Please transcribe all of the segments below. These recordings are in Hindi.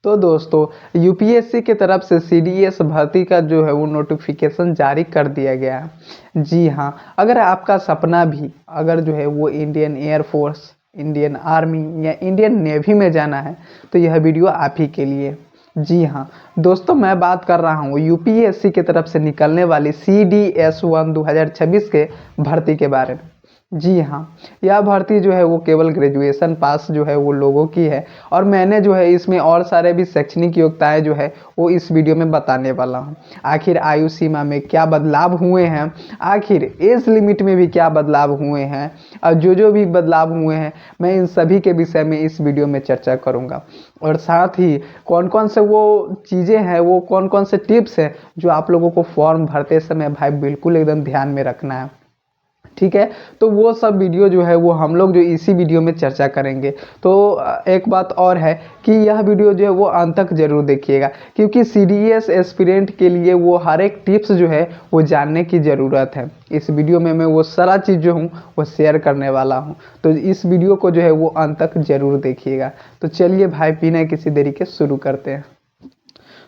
तो दोस्तों, यूपीएससी की तरफ से सीडीएस भर्ती का जो है वो नोटिफिकेशन जारी कर दिया गया है। जी हाँ, अगर आपका सपना भी अगर जो है वो इंडियन एयरफोर्स, इंडियन आर्मी या इंडियन नेवी में जाना है तो यह वीडियो आप ही के लिए। जी हाँ दोस्तों, मैं बात कर रहा हूँ यूपीएससी की तरफ से निकलने वाली CDS-1 2026 के भर्ती के बारे में। जी हाँ, यह भर्ती जो है वो केवल ग्रेजुएशन पास जो है वो लोगों की है, और मैंने जो है इसमें और सारे भी शैक्षणिक योग्यताएं जो है वो इस वीडियो में बताने वाला हूँ। आखिर आयु सीमा में क्या बदलाव हुए हैं, आखिर एज लिमिट में भी क्या बदलाव हुए हैं, और जो भी बदलाव हुए हैं मैं इन सभी के विषय में इस वीडियो में चर्चा करूँगा। और साथ ही कौन कौन से वो चीज़ें हैं, वो कौन कौन से टिप्स हैं जो आप लोगों को फॉर्म भरते समय भाई बिल्कुल एकदम ध्यान में रखना है। ठीक है, तो वो सब वीडियो जो है वो हम लोग जो इसी वीडियो में चर्चा करेंगे। तो एक बात और है कि यह वीडियो जो है वो अंत तक जरूर देखिएगा, क्योंकि सीडीएस एस्पिरेंट के लिए वो हर एक टिप्स जो है वो जानने की ज़रूरत है। इस वीडियो में मैं वो सारा चीज़ जो हूँ वो शेयर करने वाला हूँ, तो इस वीडियो को जो है वो अंत तक जरूर देखिएगा। तो चलिए भाई, बिना किसी देरी के शुरू करते हैं।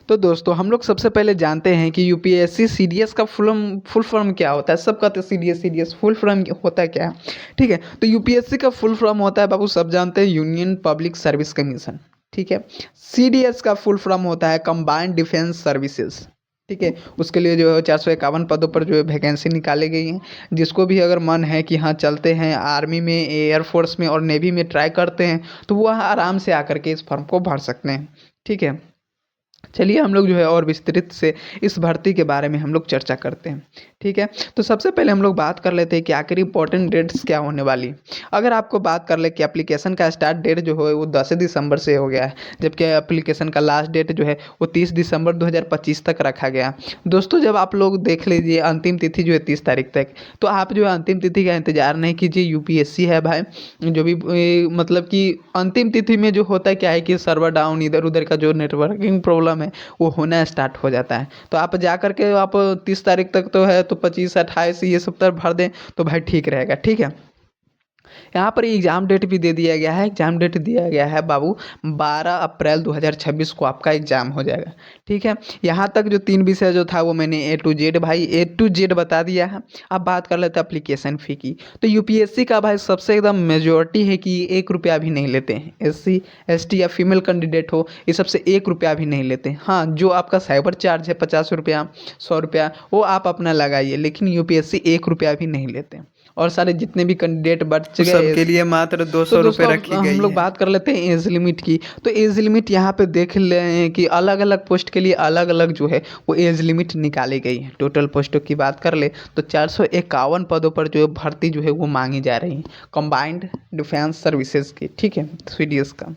तो दोस्तों, हम लोग सबसे पहले जानते हैं कि यूपीएससी सीडीएस का फुल फॉर्म क्या होता है। सब कहते हैं सीडीएस सीडीएस, फुल फॉर्म होता है क्या है। ठीक है, तो यूपीएससी का फुल फॉर्म होता है, बाबू सब जानते हैं, यूनियन पब्लिक सर्विस कमीशन। ठीक है, सीडीएस का फुल फॉर्म होता है कंबाइंड डिफेंस सर्विसेज। ठीक है, उसके लिए जो है 451 पदों पर जो है वैकेंसी निकाली गई है। जिसको भी अगर मन है कि हाँ चलते हैं आर्मी में, एयरफोर्स में और नेवी में ट्राई करते हैं, तो वह आराम से आकर के इस फॉर्म को भर सकते हैं। ठीक है, चलिए हम लोग जो है और विस्तृत से इस भर्ती के बारे में हम लोग चर्चा करते हैं। ठीक है, तो सबसे पहले हम लोग बात कर लेते हैं कि आखिर इंपॉर्टेंट डेट्स क्या होने वाली। अगर आपको बात कर ले कि एप्लीकेशन का स्टार्ट डेट जो है वो 10 दिसंबर से हो गया है, जबकि एप्लीकेशन का लास्ट डेट जो है वो 30 दिसंबर 2025 तक रखा गया। दोस्तों, जब आप लोग देख लीजिए अंतिम तिथि जो है 30 तारीख तक, तो आप जो है अंतिम तिथि का इंतजार नहीं कीजिए। यूपीएससी है भाई, जो भी मतलब कि अंतिम तिथि में जो होता है क्या है कि सर्वर डाउन, इधर उधर का जो नेटवर्किंग प्रॉब्लम है वो होना स्टार्ट हो जाता है। तो आप जा करके आप 30 तारीख तक तो है, तो 25 28 ये सब तरफ भर दें तो भाई ठीक रहेगा। ठीक है, यहाँ पर एग्ज़ाम डेट भी दे दिया गया है। एग्ज़ाम डेट दिया गया है बाबू 12 अप्रैल 2026 को आपका एग्ज़ाम हो जाएगा। ठीक है, यहाँ तक जो 3 विषय जो था वो मैंने A to Z भाई A to Z बता दिया है। अब बात कर लेते हैं एप्लीकेशन फ़ी की। तो यूपीएससी का भाई सबसे एकदम मेजॉरिटी है कि 1 रुपया भी नहीं लेते हैं। SC ST या फीमेल कैंडिडेट हो, ये सबसे 1 रुपया भी नहीं लेते हैं। हाँ, जो आपका साइबर चार्ज है 50 रुपया 100 रुपया वो आप अपना लगाइए, लेकिन यूपीएससी 1 रुपया भी नहीं लेते हैं। और सारे जितने भी कैंडिडेट बच गए सबके लिए मात्र दो तो सौ रुपये दोस्तों अब रखी हम गई लोग है। बात कर लेते हैं एज लिमिट की। तो एज लिमिट यहाँ पे देख ले हैं कि अलग अलग पोस्ट के लिए अलग अलग जो है वो एज लिमिट निकाली गई है। टोटल पोस्टों की बात कर ले तो 451 पदों पर जो है भर्ती जो है वो मांगी जा रही है कंबाइंड डिफेंस सर्विसेज की। ठीक है, सीडीएस का।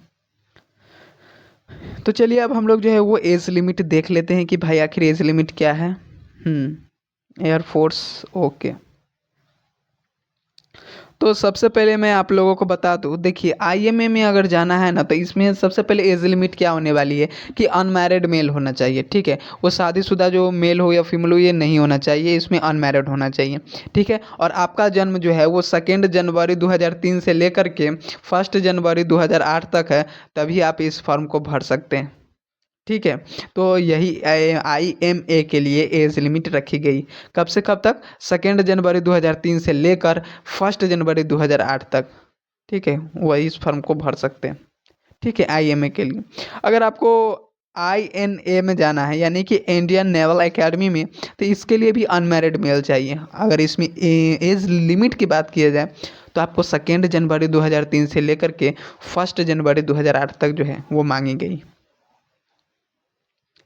तो चलिए अब हम लोग जो है वो एज लिमिट देख लेते हैं कि भाई आखिर एज लिमिट क्या है। Air force, okay. तो सबसे पहले मैं आप लोगों को बता दूं, देखिए आईएमए में अगर जाना है ना तो इसमें सबसे पहले एज लिमिट क्या होने वाली है कि अनमैरिड मेल होना चाहिए। ठीक है, वो शादीशुदा जो मेल हो या फीमेल हो ये नहीं होना चाहिए, इसमें अनमैरिड होना चाहिए। ठीक है, और आपका जन्म जो है वो 2 जनवरी 2003 से लेकर के 1 जनवरी 2008 तक है, तभी आप इस फॉर्म को भर सकते हैं। ठीक है, तो यही आईएमए के लिए एज लिमिट रखी गई। कब से कब तक? 2 जनवरी 2003 से लेकर 1 जनवरी 2008 तक। ठीक है, वही इस फॉर्म को भर सकते हैं। ठीक है, आईएमए के लिए। अगर आपको आईएनए में जाना है यानी कि इंडियन नेवल एकेडमी में, तो इसके लिए भी अनमैरिड मेल चाहिए। अगर इसमें एज लिमिट की बात किया जाए तो आपको 2 जनवरी 2003 से लेकर के 1 जनवरी 2008 तक जो है वो मांगी गई।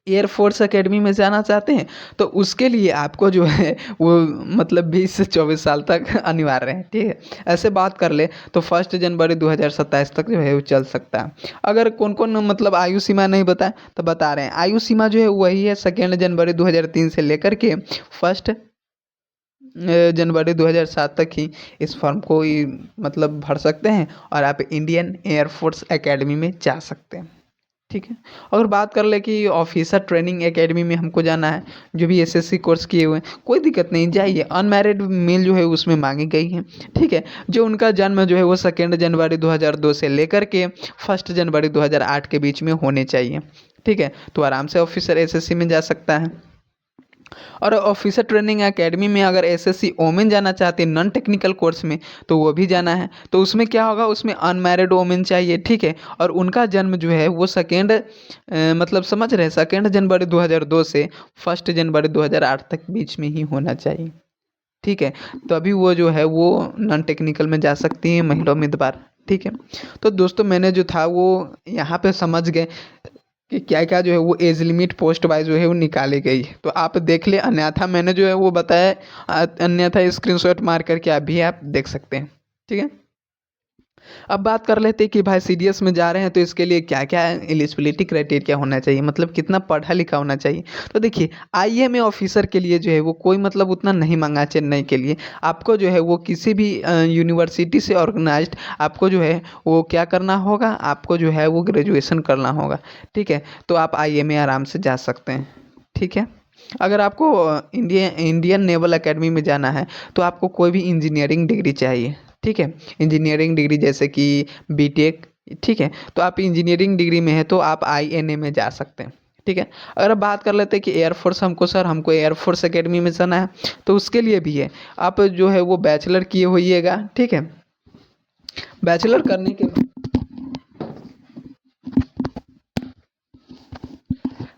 एयरफोर्स एकेडमी में जाना चाहते हैं तो उसके लिए आपको जो है वो मतलब 20 से 24 साल तक अनिवार्य है। ठीक है, ऐसे बात कर ले तो 1 जनवरी 2027 तक जो है वो चल सकता है। अगर कौन कौन मतलब आयु सीमा नहीं बताए तो बता रहे हैं, आयु सीमा जो है वही है 2 जनवरी 2003 से लेकर के 1 जनवरी 2007 तक ही इस फॉर्म को ही मतलब भर सकते हैं और आप इंडियन एयरफोर्स एकेडमी में जा सकते हैं। ठीक है। अगर बात कर ले कि ऑफिसर ट्रेनिंग एकेडमी में हमको जाना है, जो भी एसएससी कोर्स किए हुए हैं, कोई दिक्कत नहीं, जाइए। अनमैरिड मेल जो है उसमें मांगी गई है, ठीक है। जो उनका जन्म जो है वो 2 जनवरी 2002 से लेकर के 1 जनवरी 2008 के बीच में होने चाहिए, ठीक है। तो आराम से ऑफिसर एसएससी में जा सकता है। और ऑफिसर ट्रेनिंग एकेडमी में अगर एसएससी ओमेन जाना चाहते हैं नॉन टेक्निकल कोर्स में, तो वो भी जाना है। तो उसमें क्या होगा, उसमें अनमैरिड वोमेन चाहिए, ठीक है। और उनका जन्म जो है वो मतलब समझ रहे हैं, 2 जनवरी 2002 से 1 जनवरी 2008 तक बीच में ही होना चाहिए, ठीक है। तो अभी वो जो है वो नॉन टेक्निकल में जा सकती हैं महिला उम्मीदवार, ठीक है। तो दोस्तों मैंने जो था वो यहाँ पे समझ गए कि क्या क्या जो है वो एज लिमिट पोस्ट वाइज जो है वो निकाली गई है। तो आप देख ले, अन्यथा मैंने जो है वो बताया, अन्यथा स्क्रीनशॉट मार करके आप भी आप देख सकते हैं, ठीक है। अब बात कर लेते हैं कि भाई सीडीएस में जा रहे हैं तो इसके लिए क्या क्या एलिजिबिलिटी क्राइटेरिया होना चाहिए, मतलब कितना पढ़ा लिखा होना चाहिए। तो देखिए आईएमए ऑफिसर के लिए जो है वो कोई मतलब उतना नहीं मांगा चेन्नई के लिए। आपको जो है वो किसी भी यूनिवर्सिटी से ऑर्गेनाइज्ड आपको जो है वो क्या करना होगा, आपको जो है वो ग्रेजुएशन करना होगा, ठीक है। तो आप आईएमए आराम से जा सकते हैं, ठीक है। अगर आपको इंडियन नेवल एकेडमी में जाना है तो आपको कोई भी इंजीनियरिंग डिग्री चाहिए, ठीक है। इंजीनियरिंग डिग्री जैसे कि बीटेक, ठीक है। तो आप इंजीनियरिंग डिग्री में है तो आप आईएनए में जा सकते हैं, ठीक है। अगर अब बात कर लेते हैं कि एयरफोर्स हमको एयरफोर्स एकेडमी में जाना है, तो उसके लिए भी है, आप जो है वो बैचलर किए होइएगा, ठीक है। बैचलर करने के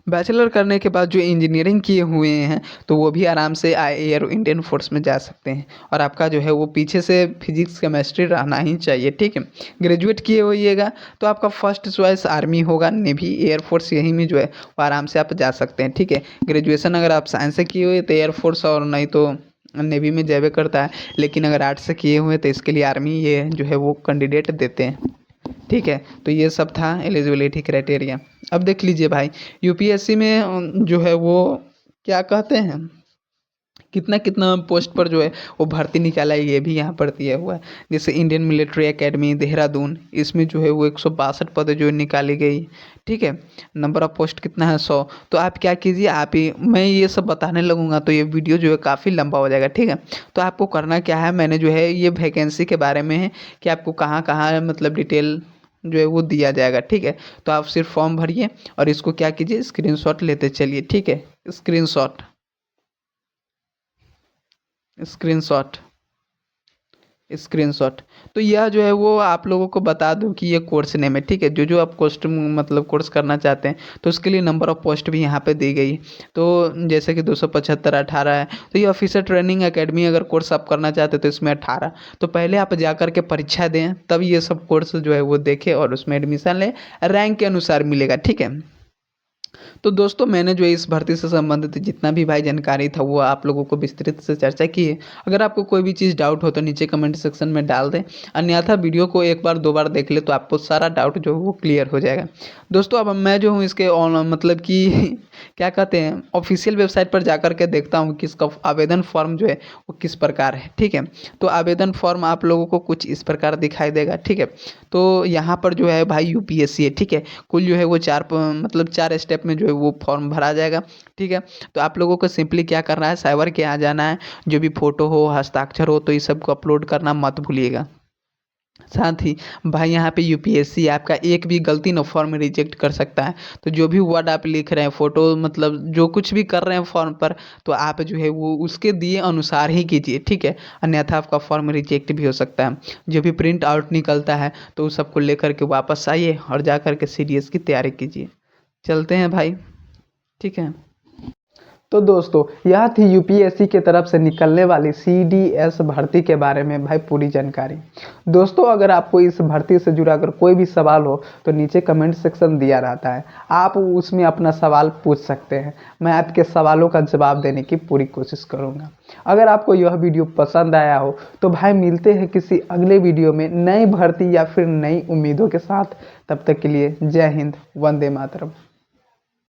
बैचलर करने के बाद जो इंजीनियरिंग किए हुए हैं तो वो भी आराम से एयर इंडियन फोर्स में जा सकते हैं। और आपका जो है वो पीछे से फिजिक्स केमिस्ट्री रहना ही चाहिए, ठीक है। ग्रेजुएट किए होइएगा तो आपका फर्स्ट चॉइस आर्मी होगा, नेवी, एयरफोर्स, यहीं में जो है वो आराम से आप जा सकते हैं, ठीक है। ग्रेजुएशन अगर आप साइंस से किए हुए तो एयरफोर्स, और नहीं तो नेवी में जावे करता है। लेकिन अगर आर्ट्स से किए हुए तो इसके लिए आर्मी ये जो है वो कैंडिडेट देते हैं, ठीक है। तो ये सब था एलिजिबिलिटी क्राइटेरिया। अब देख लीजिए भाई, यूपीएससी में जो है वो क्या कहते हैं, कितना कितना पोस्ट पर जो है वो भर्ती निकाला है, ये भी यहाँ पर दिया हुआ है। जैसे इंडियन मिलिट्री एकेडमी देहरादून, इसमें जो है वो 162 पद जो है निकाली गई, ठीक है। नंबर ऑफ पोस्ट कितना है, 100। तो आप क्या कीजिए, आप ही, मैं ये सब बताने लगूंगा तो ये वीडियो जो है काफ़ी लंबा हो जाएगा, ठीक है। तो आपको करना क्या है, मैंने जो है ये वैकेंसी के बारे में है कि आपको कहाँ कहाँ मतलब डिटेल जो है वो दिया जाएगा, ठीक है। तो आप सिर्फ फॉर्म भरिए और इसको क्या कीजिए, स्क्रीनशॉट लेते चलिए, ठीक है। Screenshot, screenshot, screenshot. तो यह जो है वो आप लोगों को बता दूं कि ये कोर्स नेम है, ठीक है। जो जो आप कोर्स मतलब कोर्स करना चाहते हैं तो उसके लिए नंबर ऑफ पोस्ट भी यहाँ पे दी गई। तो जैसे कि 275 18 है। तो ये ऑफिसर ट्रेनिंग एकेडमी अगर कोर्स आप करना चाहते हैं तो इसमें 18। तो पहले आप जा कर के परीक्षा दें, तब ये सब कोर्स जो है वो देखें और उसमें एडमिशन लें, रैंक के अनुसार मिलेगा, ठीक है। तो दोस्तों मैंने जो इस भर्ती से संबंधित जितना भी भाई जानकारी था वो आप लोगों को विस्तृत से चर्चा की है। अगर आपको कोई भी चीज़ डाउट हो तो नीचे कमेंट सेक्शन में डाल दें, अन्यथा वीडियो को एक बार दो बार देख ले तो आपको सारा डाउट जो है वो क्लियर हो जाएगा। दोस्तों अब मैं जो हूँ इसके मतलब कि क्या कहते हैं, ऑफिशियल वेबसाइट पर जाकर के देखता हूँ कि इसका आवेदन फॉर्म जो है वो किस प्रकार है, ठीक है। तो आवेदन फॉर्म आप लोगों को कुछ इस प्रकार दिखाई देगा, ठीक है। तो यहाँ पर जो है भाई यूपीएससी है, ठीक है। कुल जो है वो मतलब 4 स्टेप में जो है वो फॉर्म भरा जाएगा, ठीक है। तो आप लोगों को सिंपली क्या करना है, साइबर के यहाँ जाना है, जो भी फोटो हो, हस्ताक्षर हो, तो इस सब को अपलोड करना मत भूलिएगा। साथ ही भाई यहाँ पे यूपीएससी आपका एक भी गलती ना फॉर्म रिजेक्ट कर सकता है। तो जो भी वर्ड आप लिख रहे हैं, फोटो मतलब जो कुछ भी कर रहे हैं फॉर्म पर, तो आप जो है वो उसके दिए अनुसार ही कीजिए, ठीक है। अन्यथा आपका फॉर्म रिजेक्ट भी हो सकता है। जो भी प्रिंट आउट निकलता है तो उस सबको लेकर के वापस आइए और जा कर के सीडीएस की तैयारी कीजिए। चलते हैं भाई, ठीक है। तो दोस्तों यह थी यूपीएससी के तरफ से निकलने वाली सीडीएस भर्ती के बारे में भाई पूरी जानकारी। दोस्तों अगर आपको इस भर्ती से जुड़ा अगर कोई भी सवाल हो तो नीचे कमेंट सेक्शन दिया रहता है, आप उसमें अपना सवाल पूछ सकते हैं। मैं आपके सवालों का जवाब देने की पूरी कोशिश करूँगा। अगर आपको यह वीडियो पसंद आया हो तो भाई मिलते हैं किसी अगले वीडियो में नई भर्ती या फिर नई उम्मीदों के साथ। तब तक के लिए जय हिंद, वंदे मातरम।